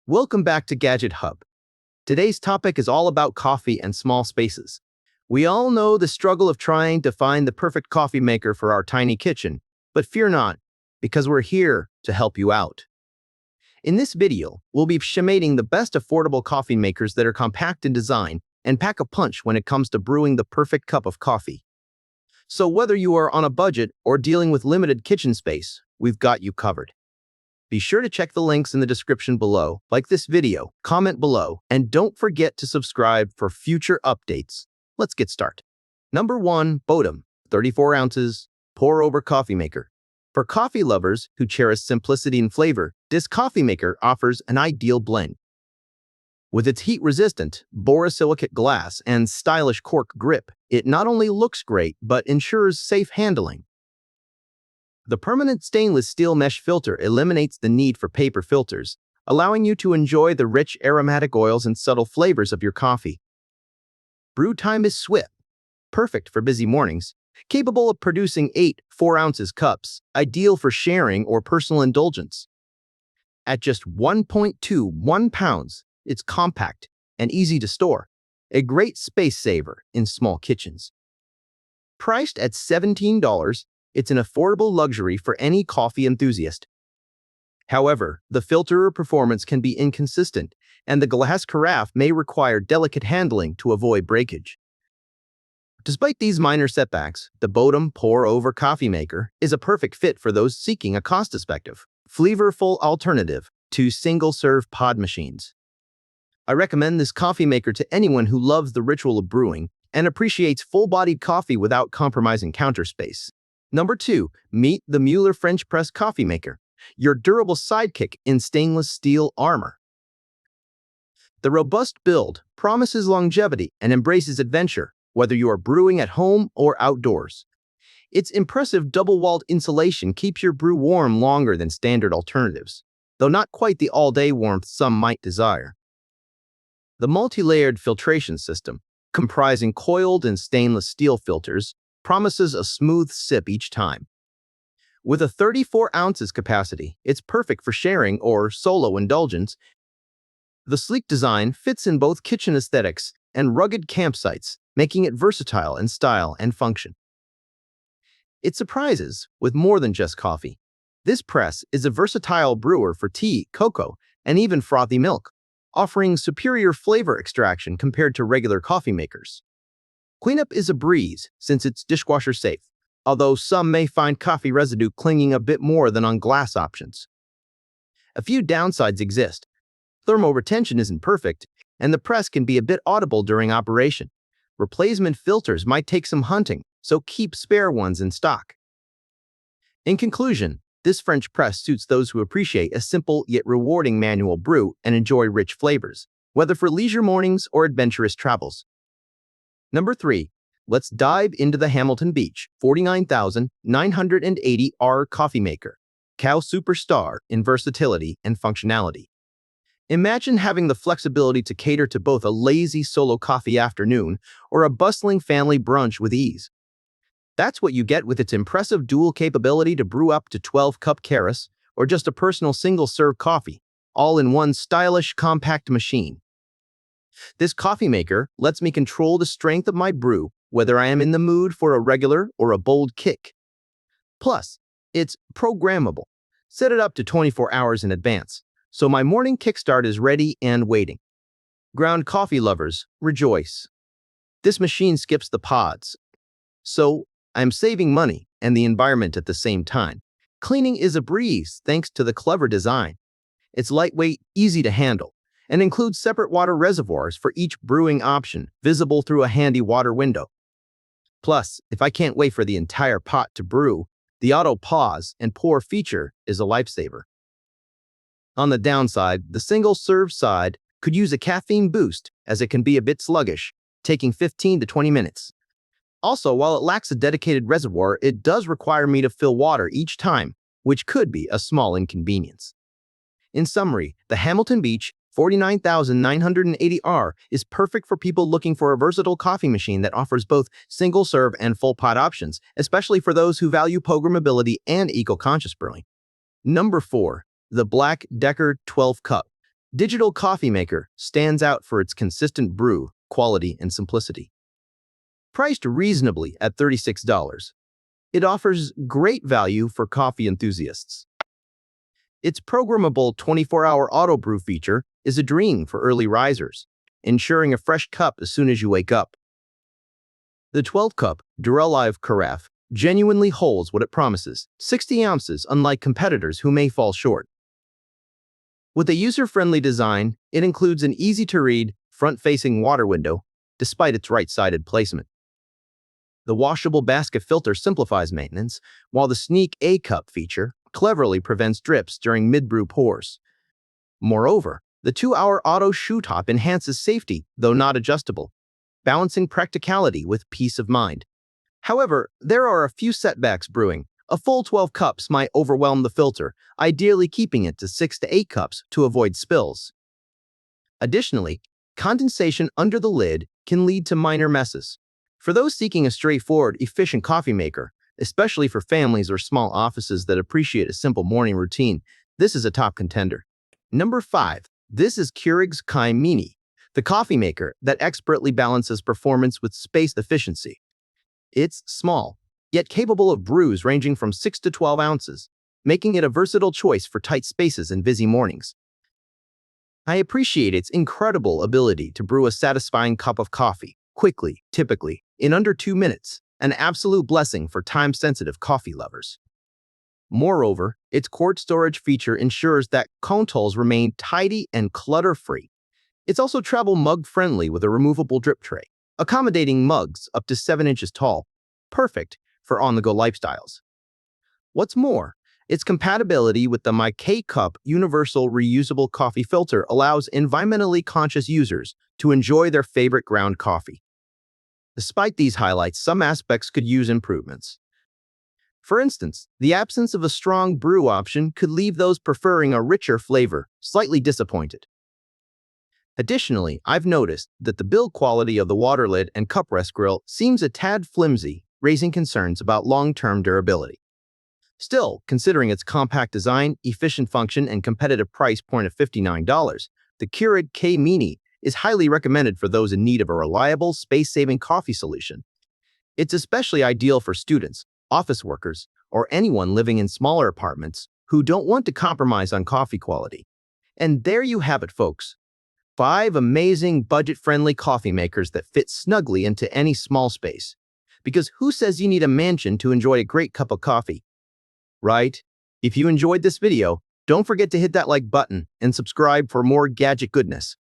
Welcome back to Gadget Hub. Today's topic is all about coffee and small spaces. We all know the struggle of trying to find the perfect coffee maker for our tiny kitchen, but fear not, because we're here to help you out. In this video, we'll be showcasing the best affordable coffee makers that are compact in design and pack a punch when it comes to brewing the perfect cup of coffee. So whether you are on a budget or dealing with limited kitchen space, we've got you covered. Be sure to check the links in the description below, like this video, comment below, and don't forget to subscribe for future updates. Let's get started. Number 1. Bodum, 34 ounces, pour-over coffee maker. For coffee lovers who cherish simplicity and flavor, this coffee maker offers an ideal blend. With its heat-resistant, borosilicate glass and stylish cork grip, it not only looks great but ensures safe handling. The permanent stainless steel mesh filter eliminates the need for paper filters, allowing you to enjoy the rich aromatic oils and subtle flavors of your coffee. Brew time is swift, perfect for busy mornings, capable of producing 8 4-ounce cups, ideal for sharing or personal indulgence. At just 1.21 pounds, it's compact and easy to store, a great space saver in small kitchens. Priced at $17, it's an affordable luxury for any coffee enthusiast. However, the filter performance can be inconsistent, and the glass carafe may require delicate handling to avoid breakage. Despite these minor setbacks, the Bodum pour-over coffee maker is a perfect fit for those seeking a cost-effective, flavorful alternative to single-serve pod machines. I recommend this coffee maker to anyone who loves the ritual of brewing and appreciates full-bodied coffee without compromising counter space. Number 2. Meet the Mueller French Press Coffee Maker, your durable sidekick in stainless steel armor. The robust build promises longevity and embraces adventure, whether you are brewing at home or outdoors. Its impressive double-walled insulation keeps your brew warm longer than standard alternatives, though not quite the all-day warmth some might desire. The multi-layered filtration system, comprising coiled and stainless steel filters, promises a smooth sip each time. With a 34 ounces capacity, it's perfect for sharing or solo indulgence. The sleek design fits in both kitchen aesthetics and rugged campsites, making it versatile in style and function. It surprises with more than just coffee. This press is a versatile brewer for tea, cocoa, and even frothy milk, offering superior flavor extraction compared to regular coffee makers. Cleanup is a breeze since it's dishwasher safe, although some may find coffee residue clinging a bit more than on glass options. A few downsides exist. Thermal retention isn't perfect, and the press can be a bit audible during operation. Replacement filters might take some hunting, so keep spare ones in stock. In conclusion, this French press suits those who appreciate a simple yet rewarding manual brew and enjoy rich flavors, whether for leisure mornings or adventurous travels. Number 3. Let's dive into the Hamilton Beach 49,980R coffee maker, Cow superstar in versatility and functionality. Imagine having the flexibility to cater to both a lazy solo coffee afternoon or a bustling family brunch with ease. That's what you get with its impressive dual capability to brew up to 12-cup carafes or just a personal single-serve coffee, all in one stylish, compact machine. This coffee maker lets me control the strength of my brew, whether I am in the mood for a regular or a bold kick. Plus, it's programmable. Set it up to 24 hours in advance, so my morning kickstart is ready and waiting. Ground coffee lovers, rejoice. This machine skips the pods, so I'm saving money and the environment at the same time. Cleaning is a breeze thanks to the clever design. It's lightweight, easy to handle, and includes separate water reservoirs for each brewing option, visible through a handy water window. Plus, if I can't wait for the entire pot to brew, the auto pause and pour feature is a lifesaver. On the downside, the single-serve side could use a caffeine boost, as it can be a bit sluggish, taking 15 to 20 minutes. Also, while it lacks a dedicated reservoir, it does require me to fill water each time, which could be a small inconvenience. In summary, the Hamilton Beach 49,980R is perfect for people looking for a versatile coffee machine that offers both single-serve and full pot options, especially for those who value programmability and eco-conscious brewing. Number 4. The Black Decker 12 Cup Digital Coffee Maker stands out for its consistent brew, quality, and simplicity. Priced reasonably at $36, it offers great value for coffee enthusiasts. Its programmable 24-hour auto brew feature is a dream for early risers, ensuring a fresh cup as soon as you wake up. The 12-cup Duralive carafe genuinely holds what it promises, 60 ounces, unlike competitors who may fall short. With a user-friendly design, it includes an easy-to-read, front-facing water window, despite its right-sided placement. The washable basket filter simplifies maintenance, while the Sneak A-Cup feature cleverly prevents drips during mid-brew pours. Moreover, the 2-hour auto shoe top enhances safety, though not adjustable, balancing practicality with peace of mind. However, there are a few setbacks brewing. A full 12 cups might overwhelm the filter, ideally keeping it to 6 to 8 cups to avoid spills. Additionally, condensation under the lid can lead to minor messes. For those seeking a straightforward, efficient coffee maker, especially for families or small offices that appreciate a simple morning routine, this is a top contender. Number 5. This is Keurig's Kai Mini, the coffee maker that expertly balances performance with space efficiency. It's small, yet capable of brews ranging from 6 to 12 ounces, making it a versatile choice for tight spaces and busy mornings. I appreciate its incredible ability to brew a satisfying cup of coffee, quickly, typically, in under 2 minutes, an absolute blessing for time-sensitive coffee lovers. Moreover, its quart storage feature ensures that consoles remain tidy and clutter-free. It's also travel mug-friendly with a removable drip tray, accommodating mugs up to 7 inches tall, perfect for on-the-go lifestyles. What's more, its compatibility with the My K-Cup universal reusable coffee filter allows environmentally conscious users to enjoy their favorite ground coffee. Despite these highlights, some aspects could use improvements. For instance, the absence of a strong brew option could leave those preferring a richer flavor slightly disappointed. Additionally, I've noticed that the build quality of the water lid and cup rest grill seems a tad flimsy, raising concerns about long-term durability. Still, considering its compact design, efficient function, and competitive price point of $59, the Keurig K Mini is highly recommended for those in need of a reliable, space-saving coffee solution. It's especially ideal for students, office workers, or anyone living in smaller apartments who don't want to compromise on coffee quality. And there you have it, folks. 5 amazing, budget-friendly coffee makers that fit snugly into any small space. Because who says you need a mansion to enjoy a great cup of coffee? Right? If you enjoyed this video, don't forget to hit that like button and subscribe for more gadget goodness.